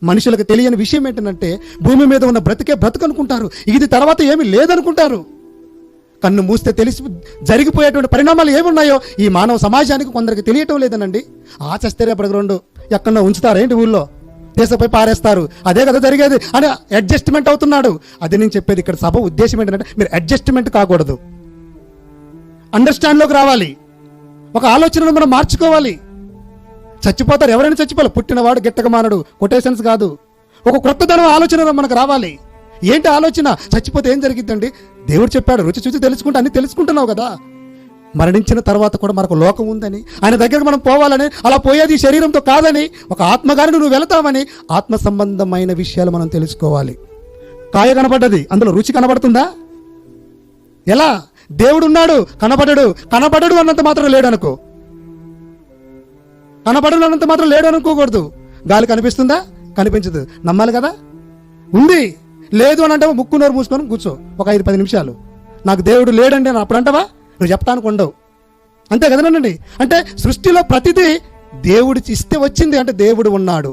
మనుషులకు తెలియని విషయం ఏంటంటే భూమి మీద ఉన్న బ్రతికే బ్రతుకు అనుకుంటారు, ఇది తర్వాత ఏమీ లేదనుకుంటారు. కన్ను మూస్తే తెలిసి జరిగిపోయేటువంటి పరిణామాలు ఏమున్నాయో ఈ మానవ సమాజానికి కొందరికి తెలియటం లేదనండి. ఆశ్చర్యపడక రెండు ఎక్కడో ఉంచుతారేంటి ఊళ్ళో దేశపై పారేస్తారు, అదే కదా జరిగేది అని అడ్జస్ట్మెంట్ అవుతున్నాడు. అది నేను చెప్పేది ఇక్కడ సభ ఉద్దేశం ఏంటంటే మీరు అడ్జస్ట్మెంట్ కాకూడదు, అండర్స్టాండ్లోకి రావాలి, ఒక ఆలోచనను మనం మార్చుకోవాలి. చచ్చిపోతారు, ఎవరైనా చచ్చిపోవాలి, పుట్టినవాడు గిట్టక మానడు, కొటేషన్స్ కాదు. ఒక క్రొత్తదనం ఆలోచన మనకు రావాలి. ఏంటి ఆలోచన? చచ్చిపోతే ఏం జరిగిద్దండి? దేవుడు చెప్పాడు, రుచి చూసి తెలుసుకుంటే అన్ని తెలుసుకుంటున్నావు కదా. మరణించిన తర్వాత కూడా మనకు లోకం ఉందని, ఆయన దగ్గరకు మనం పోవాలని, అలా పోయేది శరీరంతో కాదని, ఒక ఆత్మగాని నువ్వు వెళతావని, ఆత్మ సంబంధమైన విషయాలు మనం తెలుసుకోవాలి. కాయ కనబడ్డది, అందులో రుచి కనబడుతుందా? ఎలా? దేవుడు ఉన్నాడు, కనబడడు అన్నంత మాత్రం లేడు అనుకో, కనబడడు అన్నంత మాత్రం లేడు అనుకోకూడదు. గాలి కనిపిస్తుందా? కనిపించదు, నమ్మాలి కదా. ఉంది లేదు అని అంటే ముక్కు నోరు మూసుకొని కూర్చో ఒక 5-10 నిమిషాలు. నాకు దేవుడు లేడండి అని అప్పుడు అంటావా? నువ్వు చెప్తానికి ఉండవు, అంతే కదనండి. అంటే సృష్టిలో ప్రతిదీ దేవుడికి ఇస్తే వచ్చింది అంటే దేవుడు ఉన్నాడు.